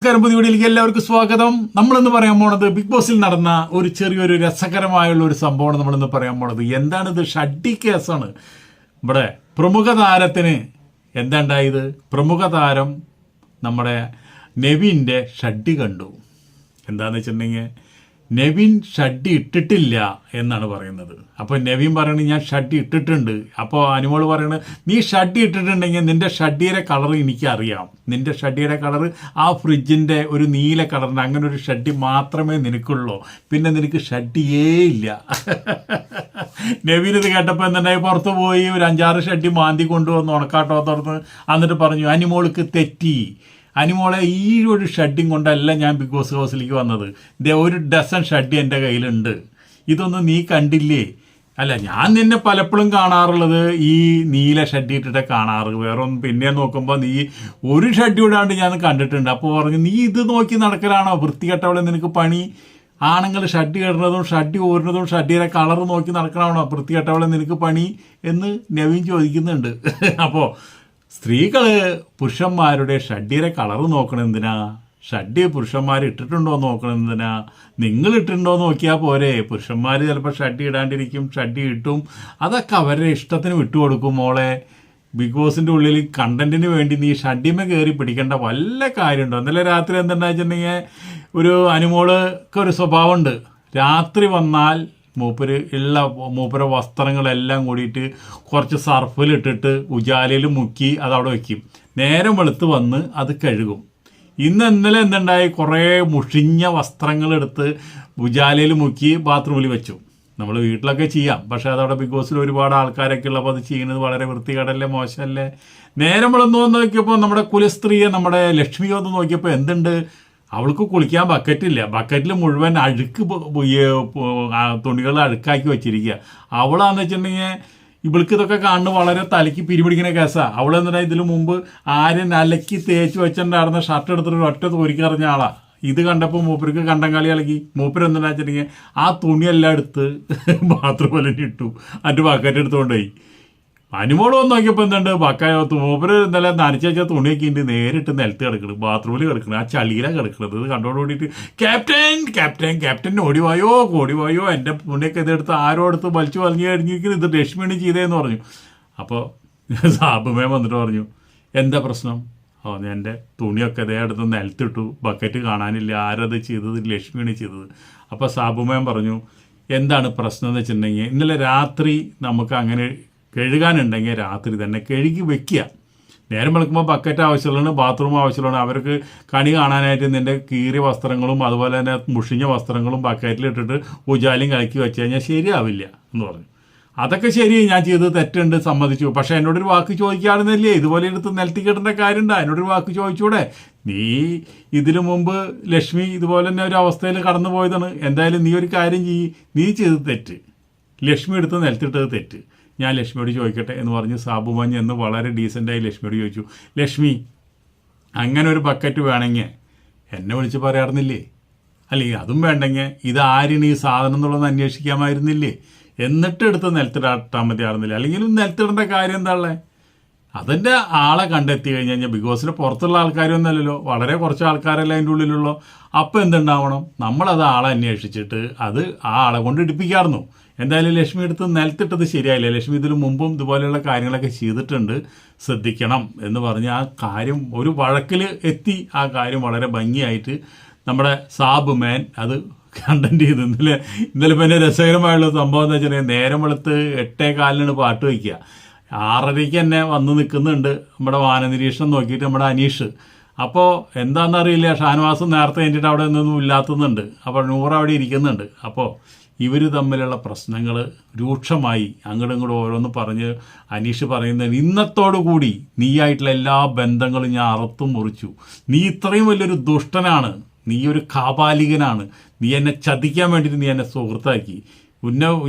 പുതിയ വീഡിയോയിലേക്ക് എല്ലാവർക്കും സ്വാഗതം. നമ്മളിന്ന് പറയാൻ പോണത് ബിഗ് ബോസിൽ നടന്ന ഒരു ചെറിയൊരു രസകരമായുള്ള ഒരു സംഭവമാണ് നമ്മളിന്ന് പറയാൻ പോണത്. എന്താണിത്? ഷഡ്ഡി കേസാണ്. ഇവിടെ പ്രമുഖ താരത്തിന് എന്താ ഉണ്ടായത്? പ്രമുഖ താരം നമ്മുടെ നെവിൻ്റെ ഷഡ്ഡി കണ്ടു. എന്താണെന്ന് വെച്ചിട്ടുണ്ടെങ്കിൽ നെവിൻ ഷഡ്ഡി ഇട്ടിട്ടില്ല എന്നാണ് പറയുന്നത്. അപ്പോൾ നെവിൻ പറയണത് ഞാൻ ഷഡ്ഡി ഇട്ടിട്ടുണ്ട്. അപ്പോൾ അനുമോൾ പറയണത് നീ ഷഡ്ഡി ഇട്ടിട്ടുണ്ടെങ്കിൽ നിൻ്റെ ഷഡ്ഡിയുടെ കളർ എനിക്കറിയാം. നിൻ്റെ ഷഡ്ഡിയുടെ കളർ ആ ഫ്രിഡ്ജിൻ്റെ ഒരു നീല കളറിൻ്റെ അങ്ങനെ ഒരു ഷഡ്ഡി മാത്രമേ നിനക്കുള്ളൂ, പിന്നെ നിനക്ക് ഷഡ്ഡിയേ ഇല്ല. നെവിൻ ഇത് കേട്ടപ്പോൾ എന്തുണ്ടായി, പുറത്ത് പോയി ഒരു 5-6 ഷഡ്ഡി മാന്തി കൊണ്ടുവന്ന് ഉണക്കാട്ടോ തുറന്ന് എന്നിട്ട് പറഞ്ഞു അനുമോൾക്ക് തെറ്റി. അനുമോളെ ഈ ഒരു ഷഡ്ഡിങ് കൊണ്ടല്ല ഞാൻ ബിഗ് ബോസ് ഹൗസിലേക്ക് വന്നത്. ഒരു ഡസൻ ഷഡ്ഡി എൻ്റെ കയ്യിലുണ്ട്. ഇതൊന്നും നീ കണ്ടില്ലേ? അല്ല, ഞാൻ നിന്നെ പലപ്പോഴും കാണാറുള്ളത് ഈ നീല ഷഡ്ഡി ഇട്ടിട്ട് കാണാറ്. വേറെ ഒന്നും പിന്നെ നോക്കുമ്പോൾ നീ ഒരു ഷഡ്ഡി ഇടാണ്ട് ഞാൻ കണ്ടിട്ടുണ്ട്. അപ്പോൾ പറഞ്ഞു നീ ഇത് നോക്കി നടക്കലാണോ വൃത്തികെട്ടവളെ, നിനക്ക് പണി? ആണുങ്ങൾ ഷഡ്ഡി ഇടുന്നതും ഷഡ്ഡി ഊരുന്നതും ഷഡ്ഡിയുടെ കളർ നോക്കി നടക്കണമാണോ വൃത്തികെട്ടവളെ നിനക്ക് പണി എന്ന് നെവിൻ ചോദിക്കുന്നുണ്ട്. അപ്പോൾ സ്ത്രീകൾ പുരുഷന്മാരുടെ ഷഡ്ഡിയുടെ കളർ നോക്കണെന്തിനാ? ഷഡ്ഡി പുരുഷന്മാർ ഇട്ടിട്ടുണ്ടോ നോക്കണെന്തിനാ? നിങ്ങൾ ഇട്ടിട്ടുണ്ടോ നോക്കിയാൽ പോരെ. പുരുഷന്മാർ ചിലപ്പോൾ ഷഡ്ഡി ഇടാണ്ടിരിക്കും, ഷഡ്ഡി ഇട്ടും. അതൊക്കെ അവരുടെ ഇഷ്ടത്തിന് വിട്ടുകൊടുക്കും. മോളെ, ബിഗ് ബോസിൻ്റെ ഉള്ളിൽ കണ്ടന്റിന് വേണ്ടി നീ ഷഡ്ഡിമേ കയറി പിടിക്കേണ്ട വല്ല കാര്യമുണ്ടോ? ഇന്നലെ രാത്രി എന്തുണ്ടാ വെച്ചിട്ടുണ്ടെങ്കിൽ ഒരു അനുമോൾക്ക് ഒരു സ്വഭാവമുണ്ട്. രാത്രി വന്നാൽ മൂപ്പര വസ്ത്രങ്ങളെല്ലാം കൂടിയിട്ട് കുറച്ച് സർഫിലിട്ടിട്ട് ഉജാലയിൽ മുക്കി അതവിടെ വയ്ക്കും. നേരം വെളുത്ത് വന്ന് അത് കഴുകും. ഇന്നലെ എന്തുണ്ടായി, കുറേ മുഷിഞ്ഞ വസ്ത്രങ്ങളെടുത്ത് ഉജാലയിൽ മുക്കി ബാത്റൂമിൽ വെച്ചു. നമ്മൾ വീട്ടിലൊക്കെ ചെയ്യാം, പക്ഷേ അതവിടെ ബിഗ് ബോസിൽ ഒരുപാട് ആൾക്കാരൊക്കെ ഉള്ളപ്പോൾ അത് ചെയ്യുന്നത് വളരെ വൃത്തികേടല്ലേ, മോശമല്ലേ? നേരം വെളുന്ന് വന്ന് നോക്കിയപ്പോൾ നമ്മുടെ കുലസ്ത്രീയെ നമ്മുടെ ലക്ഷ്മി വന്ന് നോക്കിയപ്പോൾ എന്തുണ്ട്, അവൾക്ക് കുളിക്കാൻ ബക്കറ്റില്ല. ബക്കറ്റിൽ മുഴുവൻ അഴുക്ക് തുണികൾ അഴുക്കാക്കി വെച്ചിരിക്കുക. അവളാന്ന് വെച്ചിട്ടുണ്ടെങ്കിൽ ഇവൾക്ക് ഇതൊക്കെ കാണുന്നത് വളരെ തലയ്ക്ക് പിരിപിടിക്കുന്ന കേസാണ്. അവളെന്താ ഇതിനു മുമ്പ് ആരും അലക്കി തേച്ച് വെച്ചിട്ടുണ്ടായിരുന്ന ഷർട്ട് എടുത്തിട്ട് ഒറ്റ തോരിക്കറിഞ്ഞ ആളാണ്. ഇത് കണ്ടപ്പോൾ മൂപ്പർക്ക് കണ്ടംകാളി ഇളകി. മൂപ്പർ എന്താ വെച്ചിട്ടുണ്ടെങ്കിൽ ആ തുണിയെല്ലാം എടുത്ത് ബാത്റൂമിൽ ഇട്ടു, എന്നിട്ട് ബക്കറ്റ് എടുത്തുകൊണ്ടുപോയി. അനുമോൾ വന്ന് നോക്കിയപ്പോൾ എന്തുണ്ട്, മൂപ്പര് ഇന്നലെ നനച്ച് വെച്ചാൽ തുണിയൊക്കെ ഉണ്ട് നേരിട്ട് നിലത്ത് കിടക്കണം, ബാത്റൂമിൽ കിടക്കണം, ആ ചളിയിലാണ് കിടക്കുന്നത്. ഇത് കണ്ടോട് കൂടിയിട്ട് ക്യാപ്റ്റൻ ഓടിവായോ എൻ്റെ തുണിയൊക്കെ ഇതെടുത്ത് ആരോ എടുത്ത് വലിച്ചു വലിഞ്ഞു കഴിഞ്ഞിരിക്കുന്നു, ഇത് രശ്മിണി ചെയ്തതെന്ന് പറഞ്ഞു. അപ്പോൾ സാബുമേ വന്നിട്ട് പറഞ്ഞു എന്താ പ്രശ്നം? എൻ്റെ തുണിയൊക്കെ ഇതേ അടുത്ത് നിലത്തിട്ടു, ബക്കറ്റ് കാണാനില്ല, ആരത് ചെയ്തത്? ലക്ഷ്മിയാണ് ചെയ്തത്. അപ്പോൾ സാബുമേൻ പറഞ്ഞു എന്താണ് പ്രശ്നം എന്ന് വെച്ചിട്ടുണ്ടെങ്കിൽ ഇന്നലെ രാത്രി നമുക്ക് അങ്ങനെ കഴുകാനുണ്ടെങ്കിൽ രാത്രി തന്നെ കഴുകി വെക്കുക. നേരം വെളുക്കുമ്പോൾ ബക്കറ്റ് ആവശ്യമുള്ളതാണ്, ബാത്റൂം ആവശ്യമുള്ളതാണ്. അവർക്ക് കണി കാണാനായിട്ട് നിൻ്റെ കീറിയ വസ്ത്രങ്ങളും അതുപോലെ തന്നെ മുഷിഞ്ഞ വസ്ത്രങ്ങളും ബക്കറ്റിലിട്ടിട്ട് ഉജാലയും കലക്കി വെച്ച് കഴിഞ്ഞാൽ ശരിയാവില്ല എന്ന് പറഞ്ഞു. അതൊക്കെ ശരി, ഞാൻ ചെയ്തത് തെറ്റുണ്ട്, സമ്മതിച്ചു. പക്ഷേ എന്നോടൊരു വാക്ക് ചോദിക്കാറുന്നില്ലേ? ഇതുപോലെ എടുത്ത് നിലത്തി കിട്ടേണ്ട കാര്യമുണ്ടോ? എന്നോടൊരു വാക്ക് ചോദിച്ചൂടെ? നീ ഇതിനു മുമ്പ് ലക്ഷ്മി ഇതുപോലെ തന്നെ ഒരു അവസ്ഥയിൽ കടന്നു പോയതാണ്. എന്തായാലും നീ ഒരു കാര്യം ചെയ്യ്, നീ ചെയ്തത് തെറ്റ്, ലക്ഷ്മി എടുത്ത് നിലത്തിട്ടത് തെറ്റ്. ഞാൻ ലക്ഷ്മിയോട് ചോദിക്കട്ടെ എന്ന് പറഞ്ഞ് സാബുമഞ്ഞ് എന്ന് വളരെ ഡീസൻ്റായി ലക്ഷ്മിയോട് ചോദിച്ചു, ലക്ഷ്മി അങ്ങനെ ഒരു ബക്കറ്റ് വേണമെങ്കിൽ എന്നെ വിളിച്ച് പറയാറുന്നില്ലേ? അല്ലെങ്കിൽ അതും വേണ്ടെങ്കിൽ ഇത് ആരിന് ഈ സാധനം എന്നുള്ളത് അന്വേഷിക്കാമായിരുന്നില്ലേ? എന്നിട്ട് എടുത്ത് നിലത്തിടാട്ടാൻ മതിയായിരുന്നില്ല? അല്ലെങ്കിൽ നിലത്തിടേണ്ട കാര്യം എന്താ ഉള്ളത്? അതിൻ്റെ ആളെ കണ്ടെത്തി കഴിഞ്ഞാൽ ബിഗ് ബോസിന് പുറത്തുള്ള ആൾക്കാരൊന്നുമല്ലല്ലോ, വളരെ കുറച്ച് ആൾക്കാരല്ലേ അതിൻ്റെ ഉള്ളിലുള്ളൂ. അപ്പോൾ എന്തുണ്ടാവണം, നമ്മളത് ആളെ അന്വേഷിച്ചിട്ട് അത് ആ ആളെ കൊണ്ട് ഇടിപ്പിക്കാറുന്നു. എന്തായാലും ലക്ഷ്മി എടുത്ത് നിലത്തിട്ടത് ശരിയായില്ല. ലക്ഷ്മി ഇതിനു മുമ്പും ഇതുപോലെയുള്ള കാര്യങ്ങളൊക്കെ ചെയ്തിട്ടുണ്ട്, ശ്രദ്ധിക്കണം എന്ന് പറഞ്ഞ് ആ കാര്യം ഒരു വഴക്കിൽ എത്തി. ആ കാര്യം വളരെ ഭംഗിയായിട്ട് നമ്മുടെ സാബുമേൻ അത് കണ്ടന്റ് ചെയ്തു. ഇന്നലെ പിന്നെ രസകരമായുള്ള സംഭവം എന്ന് വെച്ചിട്ടുണ്ടെങ്കിൽ നേരം വെളുത്ത് 8:15 പാട്ട് വയ്ക്കുക. 6:30 തന്നെ വന്ന് നിൽക്കുന്നുണ്ട് നമ്മുടെ വാനനിരീക്ഷണം നോക്കിയിട്ട് നമ്മുടെ അനീഷ്. അപ്പോൾ എന്താണെന്നറിയില്ല, ഷാനവാസും നേരത്തെ കഴിഞ്ഞിട്ട് അവിടെ നിന്നൊന്നും ഇല്ലാത്തുന്നുണ്ട്. അപ്പോൾ നൂറ് അവിടെ ഇരിക്കുന്നുണ്ട്. അപ്പോൾ ഇവർ തമ്മിലുള്ള പ്രശ്നങ്ങൾ രൂക്ഷമായി അങ്ങോട്ടും ഇങ്ങോട്ടും ഓരോന്ന് പറഞ്ഞ് അനീഷ് പറയുന്നത് ഇന്നത്തോടു കൂടി നീയായിട്ടുള്ള എല്ലാ ബന്ധങ്ങളും ഞാൻ അറുത്തും മുറിച്ചു. നീ ഇത്രയും വലിയൊരു ദുഷ്ടനാണ്, നീ ഒരു കാപാലികനാണ്, നീ എന്നെ ചതിക്കാൻ വേണ്ടിയിട്ട് നീ എന്നെ സുഹൃത്താക്കി.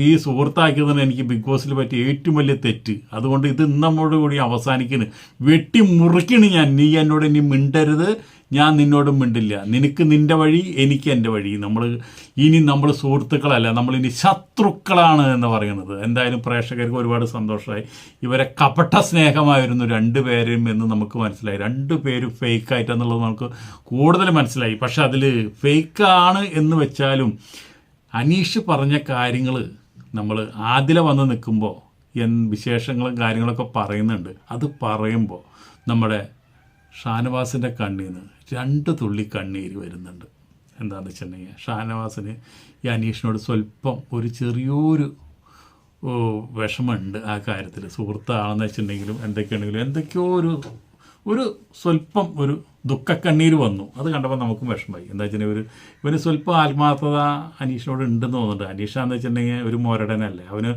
ഈ സുഹൃത്താക്കിയതാണ് എനിക്ക് ബിഗ് ബോസിൽ പറ്റിയ ഏറ്റവും വലിയ തെറ്റ്. അതുകൊണ്ട് ഇത് ഇന്നമ്മോട് കൂടി അവസാനിക്കുന്നു, വെട്ടി മുറിക്കണ് ഞാൻ. നീ എന്നോട് ഇനി മിണ്ടരുത്, ഞാൻ നിന്നോടും മിണ്ടില്ല, നിനക്ക് നിൻ്റെ വഴി, എനിക്ക് എൻ്റെ വഴി, നമ്മൾ സുഹൃത്തുക്കളല്ല, നമ്മളിനി ശത്രുക്കളാണ് എന്ന് പറയുന്നത്. എന്തായാലും പ്രേക്ഷകർക്ക് ഒരുപാട് സന്തോഷമായി. ഇവരെ കപട സ്നേഹമായിരുന്നു രണ്ടുപേരും എന്ന് നമുക്ക് മനസ്സിലായി. രണ്ടുപേരും ഫേക്കായിട്ടെന്നുള്ളത് നമുക്ക് കൂടുതൽ മനസ്സിലായി. പക്ഷെ അതിൽ ഫേക്കാണ് എന്ന് വെച്ചാലും അനീഷ് പറഞ്ഞ കാര്യങ്ങൾ നമ്മൾ ആദില വന്ന് നിൽക്കുമ്പോൾ വിശേഷങ്ങളും കാര്യങ്ങളൊക്കെ പറയുന്നുണ്ട്. അത് പറയുമ്പോൾ നമ്മുടെ ഷാനവാസിൻ്റെ കണ്ണിൽ നിന്ന് 2 തുള്ളി കണ്ണീര് വരുന്നുണ്ട്. എന്താണെന്ന് വെച്ചിട്ടുണ്ടെങ്കിൽ ഷാനവാസിന് ഈ അനീഷിനോട് സ്വല്പം ഒരു ചെറിയൊരു വിഷമമുണ്ട് ആ കാര്യത്തിൽ. സുഹൃത്താണെന്ന് വെച്ചിട്ടുണ്ടെങ്കിലും എന്തൊക്കെയോ ഒരു സ്വല്പം ഒരു ദുഃഖക്കണ്ണീര് വന്നു. അത് കണ്ടപ്പോൾ നമുക്കും വിഷമമായി. എന്താ വെച്ചിട്ടുണ്ടെങ്കിൽ ഇവന് സ്വല്പം ആത്മാർത്ഥത അനീഷിനോട് ഉണ്ടെന്ന് തോന്നുന്നുണ്ട്. അനീഷാന്ന് വെച്ചിട്ടുണ്ടെങ്കിൽ ഒരു മൊരടനല്ലേ, അവന്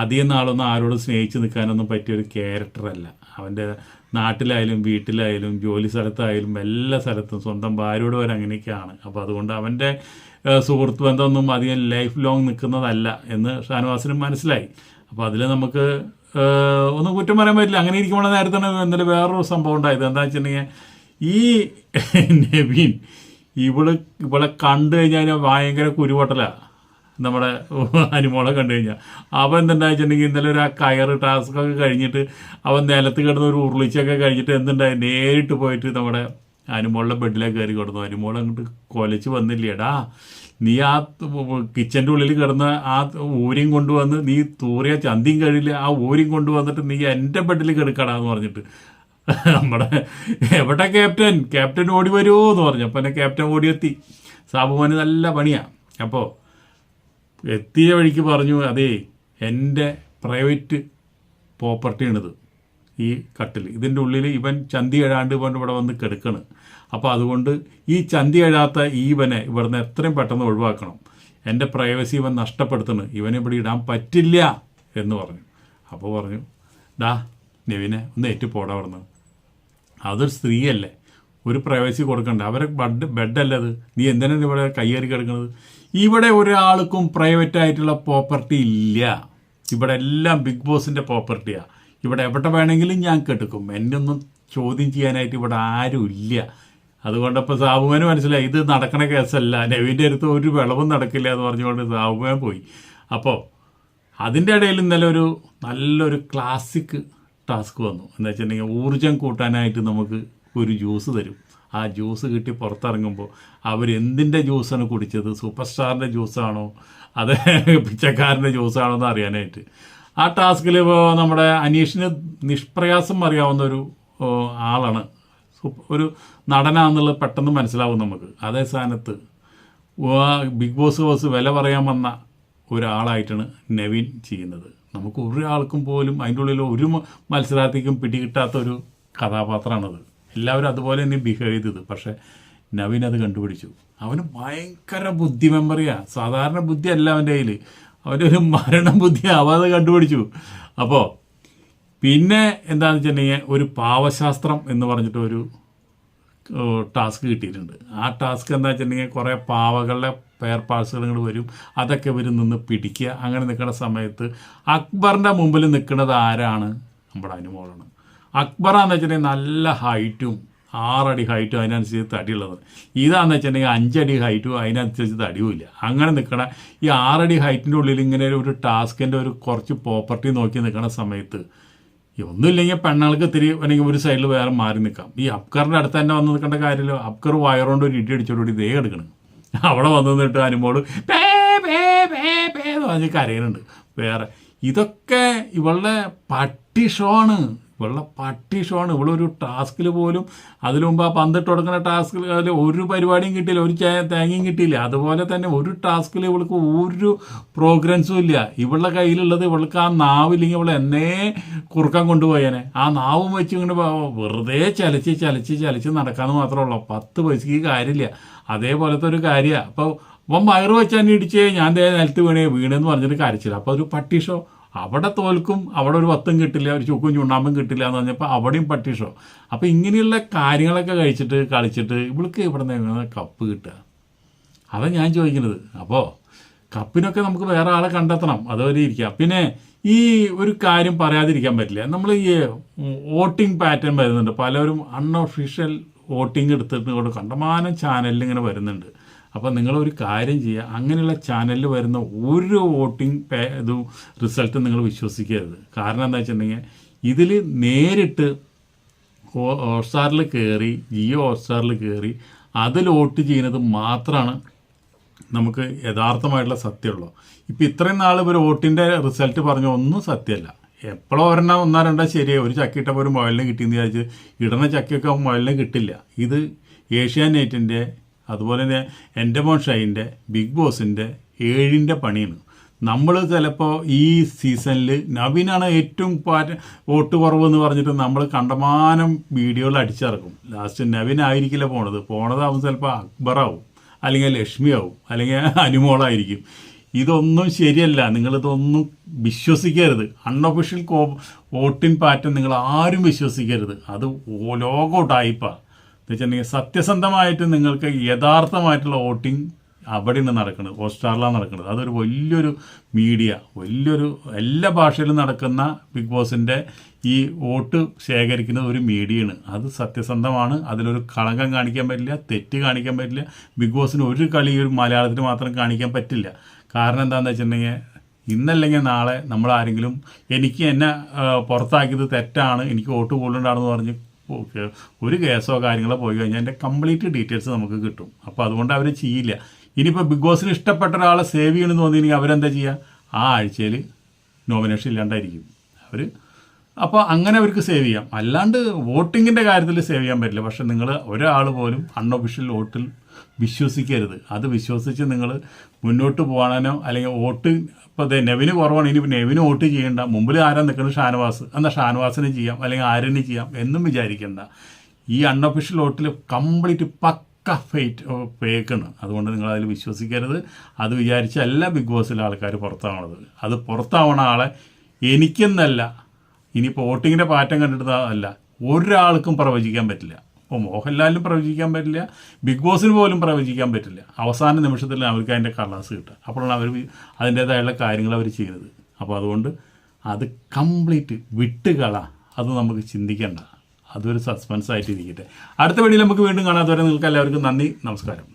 അധികം നാളൊന്നും ആരോടും സ്നേഹിച്ച് നിൽക്കാനൊന്നും പറ്റിയൊരു ക്യാരക്ടറല്ല. അവൻ്റെ നാട്ടിലായാലും വീട്ടിലായാലും ജോലി സ്ഥലത്തായാലും എല്ലാ സ്ഥലത്തും സ്വന്തം ഭാര്യയോട് വരെ അങ്ങനെയൊക്കെയാണ്. അപ്പോൾ അതുകൊണ്ട് അവൻ്റെ സുഹൃത്ത് ബന്ധമൊന്നും അധികം ലൈഫ് ലോങ് നിൽക്കുന്നതല്ല എന്ന് ഷാനവാസിനും മനസ്സിലായി. അപ്പോൾ അതിൽ നമുക്ക് ഒന്നും കുറ്റം പറയാൻ പറ്റില്ല. അങ്ങനെ ഇരിക്കുമ്പോൾ നേരത്തെ ഇന്നലെ വേറൊരു സംഭവം ഉണ്ടായത്. എന്താ വെച്ചിട്ടുണ്ടെങ്കിൽ ഈ നവീൻ ഇവളെ കണ്ടു കഴിഞ്ഞാൽ ഭയങ്കര കുരുവട്ടലാണ്. നമ്മുടെ അനുമോളെ കണ്ടു കഴിഞ്ഞാൽ അവൻ എന്തുണ്ടാ വെച്ചിട്ടുണ്ടെങ്കിൽ ഇന്നലെ ഒരു ആ കയറ് ടാസ്കൊക്കെ കഴിഞ്ഞിട്ട് അവൻ നിലത്ത് കിടന്ന ഒരു ഉരുളിച്ചൊക്കെ കഴിഞ്ഞിട്ട് എന്തുണ്ടായി, നേരിട്ട് പോയിട്ട് നമ്മുടെ അനുമോളുടെ ബെഡിലേക്ക് കയറി കിടന്നു. അനുമോൾ അങ്ങോട്ട് കൊലച്ച് വന്നില്ലേടാ, നീ ആ കിച്ചൻ്റെ ഉള്ളിൽ കിടന്ന ആ ഊരിയും കൊണ്ടുവന്ന് നീ തൂറിയ ചന്തിയും കഴിയില്ല, ആ ഊരിയും കൊണ്ടുവന്നിട്ട് നീ എൻ്റെ ബെഡിൽ കിടക്കടാന്ന് പറഞ്ഞിട്ട് നമ്മുടെ എവിടെ ക്യാപ്റ്റൻ ഓടി വരുമോ എന്ന് പറഞ്ഞു. അപ്പം എന്നെ ക്യാപ്റ്റൻ ഓടിയെത്തി. സാബുമാന് നല്ല പണിയാണ്. അപ്പോൾ എത്തിയ വഴിക്ക് പറഞ്ഞു, അതേ എൻ്റെ പ്രൈവറ്റ് പ്രോപ്പർട്ടിയാണിത്, ഈ കട്ടിൽ, ഇതിൻ്റെ ഉള്ളിൽ ഇവൻ ചന്തി എഴാണ്ട് ഇവൻ ഇവിടെ വന്ന് കിടക്കണ്. അപ്പോൾ അതുകൊണ്ട് ഈ ചന്തി എഴാത്ത ഇവനെ ഇവിടുന്ന് എത്രയും പെട്ടെന്ന് ഒഴിവാക്കണം, എൻ്റെ പ്രൈവസി ഇവൻ നഷ്ടപ്പെടുത്തണം, ഇവനെ ഇവിടെ ഇടാൻ പറ്റില്ല എന്ന് പറഞ്ഞു. അപ്പോൾ പറഞ്ഞു, ഡാ നെവിനെ ഒന്ന് ഏറ്റു പോടാ പറഞ്ഞു. അതൊരു സ്ത്രീയല്ലേ, ഒരു പ്രൈവസി കൊടുക്കണ്ട, അവരെ ബെഡല്ല അത്, നീ എന്തിനാണ് ഇവിടെ കയ്യേറി കിടക്കുന്നത്? ഇവിടെ ഒരാൾക്കും പ്രൈവറ്റ് ആയിട്ടുള്ള പ്രോപ്പർട്ടി ഇല്ല. ഇവിടെ എല്ലാം ബിഗ് ബോസിൻ്റെ പ്രോപ്പർട്ടിയാണ്. ഇവിടെ എവിടെ വേണമെങ്കിലും ഞാൻ കെടുക്കും, എന്നെ ഒന്നും ചോദ്യം ചെയ്യാനായിട്ട് ഇവിടെ ആരും ഇല്ല. അതുകൊണ്ടപ്പോൾ സാബുമാന് മനസ്സിലായി ഇത് നടക്കണ കേസല്ല, നെവിൻ്റെ അടുത്ത് ഒരു വിളവും നടക്കില്ല എന്ന് പറഞ്ഞുകൊണ്ട് സാബുമാൻ പോയി. അപ്പോൾ അതിൻ്റെ ഇടയിൽ ഇന്നലെ നല്ലൊരു ക്ലാസിക് ടാസ്ക് വന്നു. എന്താ വെച്ചിട്ടുണ്ടെങ്കിൽ ഊർജം കൂട്ടാനായിട്ട് നമുക്ക് ഒരു ജ്യൂസ് തരും. ആ ജ്യൂസ് കിട്ടി പുറത്തിറങ്ങുമ്പോൾ അവരെന്തിൻ്റെ ജ്യൂസാണ് കുടിച്ചത്, സൂപ്പർ സ്റ്റാറിൻ്റെ ജ്യൂസാണോ അത് പിച്ചക്കാരൻ്റെ ജ്യൂസാണോ എന്ന് അറിയാനായിട്ട്. ആ ടാസ്കിൽ ഇപ്പോൾ നമ്മുടെ അനീഷിന് നിഷ്പ്രയാസം അറിയാവുന്ന ഒരു ആളാണ്, ഒരു നടനാന്നുള്ളത് പെട്ടെന്ന് മനസ്സിലാവും നമുക്ക്. അതേ സ്ഥാനത്ത് ബിഗ് ബോസ് വില പറയാൻ വന്ന ഒരാളായിട്ടാണ് നെവിൻ ചെയ്യുന്നത്. നമുക്ക് ഒരാൾക്കും പോലും അതിൻ്റെ ഉള്ളിൽ ഒരു മത്സരാർത്ഥിക്കും പിടികിട്ടാത്ത ഒരു കഥാപാത്രമാണത്. എല്ലാവരും അതുപോലെ തന്നെ ബിഹേവ് ചെയ്തത്. പക്ഷേ നവീൻ അത് കണ്ടുപിടിച്ചു. അവന് ഭയങ്കര ബുദ്ധി മെമ്മറിയാണ്, സാധാരണ ബുദ്ധി അല്ല അവൻ്റെ കയ്യിൽ, അവൻ്റെ ഒരു മരണ ബുദ്ധി അവത് കണ്ടുപിടിച്ചു. അപ്പോൾ പിന്നെ എന്താണെന്ന് വെച്ചിട്ടുണ്ടെങ്കിൽ ഒരു പാവശാസ്ത്രം എന്ന് പറഞ്ഞിട്ട് ഒരു ടാസ്ക് കിട്ടിയിട്ടുണ്ട്. ആ ടാസ്ക് എന്താ വെച്ചിട്ടുണ്ടെങ്കിൽ കുറേ പാവകളുടെ പെയർ പാർട്സുകൾ ഇങ്ങോട്ട് വരും, അതൊക്കെ ഇവർ നിന്ന് പിടിക്കുക. അങ്ങനെ നിൽക്കുന്ന സമയത്ത് അക്ബറിൻ്റെ മുമ്പിൽ നിൽക്കുന്നത് ആരാണ്? നമ്മുടെ അനുമോളാണ്. അക്ബറാന്ന് വെച്ചിട്ടുണ്ടെങ്കിൽ നല്ല ഹൈറ്റും 6 അടി ഹൈറ്റും അതിനനുസരിച്ച് തടിയുള്ളത്. ഇതാണെന്ന് വെച്ചിട്ടുണ്ടെങ്കിൽ 5 അടി ഹൈറ്റും അതിനനുസരിച്ച് തടിയുമില്ല. അങ്ങനെ നിൽക്കണ ഈ 6 അടി ഹൈറ്റിൻ്റെ ഉള്ളിൽ ഇങ്ങനെ ഒരു ടാസ്കിൻ്റെ കുറച്ച് പ്രോപ്പർട്ടി നോക്കി നിൽക്കുന്ന സമയത്ത് ഒന്നുമില്ലെങ്കിൽ പെണ്ണുങ്ങൾക്ക് ഇത്തിരി അല്ലെങ്കിൽ ഒരു സൈഡിൽ വേറെ മാറി നിൽക്കാം. ഈ അബ്കറിൻ്റെ അടുത്ത് തന്നെ വന്ന് നിൽക്കേണ്ട കാര്യമില്ല. അബ്കർ വയറുകൊണ്ട് ഒരു ഇടി അടിച്ചോടുകൂടി ദേ എടുക്കണം. അവിടെ വന്ന് നിന്നിട്ട് അനുമോള് പേ പേ പേ പേ എന്ന് പറഞ്ഞ് കരയുന്നുണ്ട്. വേറെ ഇതൊക്കെ ഇവളുടെ പട്ടി ഷോ ആണ്. ഇവളൊരു ടാസ്കിൽ പോലും അതിനു മുമ്പ് ആ പന്തിട്ട് കൊടുക്കുന്ന ടാസ്കിൽ ഒരു പരിപാടിയും കിട്ടിയില്ല, ഒരു തേങ്ങയും കിട്ടിയില്ല. അതുപോലെ തന്നെ ഒരു ടാസ്കിൽ ഇവൾക്ക് ഒരു പ്രോഗ്രൻസും ഇല്ല. ഇവളുടെ കയ്യിലുള്ളത് ഇവൾക്ക് ആ നാവില്ലെങ്കിൽ ഇവൾ എന്നേ കുറുക്കാൻ കൊണ്ടുപോയേനെ. ആ നാവും വെച്ച് ഇങ്ങനെ വെറുതെ ചലച്ച് നടക്കാമെന്ന് മാത്രമേ ഉള്ളൂ. 10 പൈസക്ക് കാര്യമില്ല. അതേപോലത്തെ ഒരു കാര്യമാണ്. അപ്പോൾ വയറ് വെച്ചാൽ ഇടിച്ചേ ഞാൻ നിലത്ത് വീണെന്ന് പറഞ്ഞിട്ട് കരച്ചില്ല. അപ്പോൾ ഒരു പട്ടി ഷോ. അവിടെ തോൽക്കും, അവിടെ ഒരു 10 കിട്ടില്ല, ഒരു ചുക്കും ചുണ്ണാമ്പും കിട്ടില്ല എന്ന് പറഞ്ഞപ്പോൾ അവിടെയും പട്ടി ഷോ. അപ്പോൾ ഇങ്ങനെയുള്ള കാര്യങ്ങളൊക്കെ കളിച്ചിട്ട് ഇവൾക്ക് ഇവിടെ നിന്ന് കപ്പ് കിട്ടുക, അതാണ് ഞാൻ ചോദിക്കുന്നത്. അപ്പോൾ കപ്പിനൊക്കെ നമുക്ക് വേറെ ആളെ കണ്ടെത്തണം, അതുവരെ ഇരിക്കുക. പിന്നെ ഈ ഒരു കാര്യം പറയാതിരിക്കാൻ പറ്റില്ല. നമ്മൾ ഈ വോട്ടിംഗ് പാറ്റേൺ വരുന്നുണ്ട്. പലരും അൺഒഫീഷ്യൽ വോട്ടിംഗ് എടുത്തിട്ട് കൊണ്ട് കണ്ടമാനം ചാനലിൽ ഇങ്ങനെ വരുന്നുണ്ട്. അപ്പോൾ നിങ്ങളൊരു കാര്യം ചെയ്യുക, അങ്ങനെയുള്ള ചാനലിൽ വരുന്ന ഒരു വോട്ടിംഗ് ഇതും റിസൾട്ട് നിങ്ങൾ വിശ്വസിക്കരുത്. കാരണം എന്താ വെച്ചിട്ടുണ്ടെങ്കിൽ ഇതിൽ നേരിട്ട് ഹോട്ട്സ്റ്റാറിൽ കയറി, ജിയോ ഹോട്ട്സ്റ്റാറിൽ കയറി അതിൽ വോട്ട് ചെയ്യുന്നത് മാത്രമാണ് നമുക്ക് യഥാർത്ഥമായിട്ടുള്ള സത്യമുള്ളൂ. ഇപ്പോൾ ഇത്രയും നാൾ ഇവർ വോട്ടിൻ്റെ റിസൾട്ട് പറഞ്ഞ ഒന്നും സത്യമല്ല. എപ്പോഴോ ഒരെണ്ണം ഒന്നോ രണ്ടോ ശരിയായി, ഒരു ചക്കിയിട്ടപ്പോൾ ഒരു മുയലിനെ കിട്ടിയെന്ന് വിചാരിച്ച് ഇടുന്ന ചക്കയൊക്കെ മുയലിനെ കിട്ടില്ല. ഇത് ഏഷ്യാനെറ്റിൻ്റെ അതുപോലെ തന്നെ എൻ്റെ മോൻ ഷൈൻ്റെ ബിഗ് ബോസിൻ്റെ 7ൻ്റെ പണിയാണ്. നമ്മൾ ചിലപ്പോൾ ഈ സീസണിൽ നവീനാണ് ഏറ്റവും വോട്ട് കുറവെന്ന് പറഞ്ഞിട്ട് നമ്മൾ കണ്ടമാനം വീഡിയോകൾ അടിച്ചിറക്കും. ലാസ്റ്റ് നവീനായിരിക്കില്ല പോണതാവും ചിലപ്പോൾ അക്ബറാവും, അല്ലെങ്കിൽ ലക്ഷ്മിയാവും, അല്ലെങ്കിൽ അനുമോളായിരിക്കും. ഇതൊന്നും ശരിയല്ല. നിങ്ങളിതൊന്നും വിശ്വസിക്കരുത്. അൺഒഫീഷ്യൽ വോട്ടിംഗ് പാറ്റേൺ നിങ്ങൾ ആരും വിശ്വസിക്കരുത്. അത് ലോകൗട്ടായിപ്പാണ്. എന്ന് വെച്ചിട്ടുണ്ടെങ്കിൽ സത്യസന്ധമായിട്ട് നിങ്ങൾക്ക് യഥാർത്ഥമായിട്ടുള്ള വോട്ടിംഗ് അവിടെയാണ് നടക്കുന്നത്, ഹോട്ട്സ്റ്റാറിലാണ് നടക്കുന്നത്. അതൊരു വലിയൊരു മീഡിയ, വലിയൊരു എല്ലാ ഭാഷയിലും നടക്കുന്ന ബിഗ് ബോസിൻ്റെ ഈ വോട്ട് ശേഖരിക്കുന്ന ഒരു മീഡിയയാണ്. അത് സത്യസന്ധമാണ്. അതിലൊരു കളങ്കം കാണിക്കാൻ പറ്റില്ല, തെറ്റ് കാണിക്കാൻ പറ്റില്ല. ബിഗ് ബോസിന് ഒരു കളി ഒരു മലയാളത്തിൽ മാത്രം കാണിക്കാൻ പറ്റില്ല. കാരണം എന്താണെന്ന് വെച്ചിട്ടുണ്ടെങ്കിൽ ഇന്നല്ലെങ്കിൽ നാളെ നമ്മൾ ആരെങ്കിലും എന്നെ പുറത്താക്കിയത് തെറ്റാണ്, എനിക്ക് വോട്ട് കൂടുതലുണ്ടാണെന്ന് പറഞ്ഞ് ഒരു കേസോ കാര്യങ്ങളോ പോയി കഴിഞ്ഞാൽ എൻ്റെ കംപ്ലീറ്റ് ഡീറ്റെയിൽസ് നമുക്ക് കിട്ടും. അപ്പോൾ അതുകൊണ്ട് അവർ ചെയ്യില്ല. ഇനിയിപ്പോൾ ബിഗ് ബോസിന് ഇഷ്ടപ്പെട്ട ഒരാളെ സേവ് ചെയ്യണമെന്ന് തോന്നിയെങ്കിൽ അവരെന്താ ചെയ്യുക, ആ ആഴ്ചയിൽ നോമിനേഷൻ ഇല്ലാണ്ടായിരിക്കും അവർ. അപ്പോൾ അങ്ങനെ അവർക്ക് സേവ് ചെയ്യാം. അല്ലാണ്ട് വോട്ടിങ്ങിൻ്റെ കാര്യത്തിൽ സേവ് ചെയ്യാൻ പറ്റില്ല. പക്ഷെ നിങ്ങൾ ഒരാൾ പോലും അൺഒഫീഷ്യൽ വോട്ടിൽ വിശ്വസിക്കരുത്. അത് വിശ്വസിച്ച് നിങ്ങൾ മുന്നോട്ട് പോകാനോ അല്ലെങ്കിൽ വോട്ട് ഇപ്പോൾ നെവിന് കുറവാണ്, ഇനി നെവിന് വോട്ട് ചെയ്യേണ്ട, മുമ്പിൽ ആരാ നിൽക്കുന്നത് ഷാനവാസ്, എന്നാൽ ഷാനവാസിന് ചെയ്യാം അല്ലെങ്കിൽ ആരിന് ചെയ്യാം എന്നും വിചാരിക്കേണ്ട. ഈ അൺഒഫീഷ്യൽ വോട്ടിൽ കംപ്ലീറ്റ് പക്ക ഫേക്കാണ്. അതുകൊണ്ട് നിങ്ങൾ അതിൽ വിശ്വസിക്കരുത്. അത് വിചാരിച്ചല്ല ബിഗ് ബോസിലെ ആൾക്കാർ പുറത്താവണത്. അത് പുറത്താവണ ആളെ എനിക്കെന്നല്ല, ഇനിയിപ്പോൾ വോട്ടിങ്ങിൻ്റെ പാറ്റം കണ്ടിട്ട് അല്ല, ഒരാൾക്കും പ്രവചിക്കാൻ പറ്റില്ല. ഇപ്പോൾ മോഹൻലാലിനും പ്രവചിക്കാൻ പറ്റില്ല, ബിഗ് ബോസിന് പോലും പ്രവചിക്കാൻ പറ്റില്ല. അവസാന നിമിഷത്തിൽ അവർക്ക് അതിൻ്റെ കളേഴ്സ് കിട്ടുക. അപ്പോഴാണ് അവർ അതിൻ്റേതായുള്ള കാര്യങ്ങൾ അവർ ചെയ്യുന്നത്. അപ്പോൾ അതുകൊണ്ട് അത് കംപ്ലീറ്റ് വിട്ടുകള, അത് നമുക്ക് ചിന്തിക്കേണ്ട. അതൊരു സസ്പെൻസ് ആയിട്ട് ഇരിക്കട്ടെ. അടുത്ത വീഡിയോയിൽ നമുക്ക് വീണ്ടും കാണാത്തവരെ നിങ്ങൾക്ക് എല്ലാവർക്കും നന്ദി, നമസ്കാരം.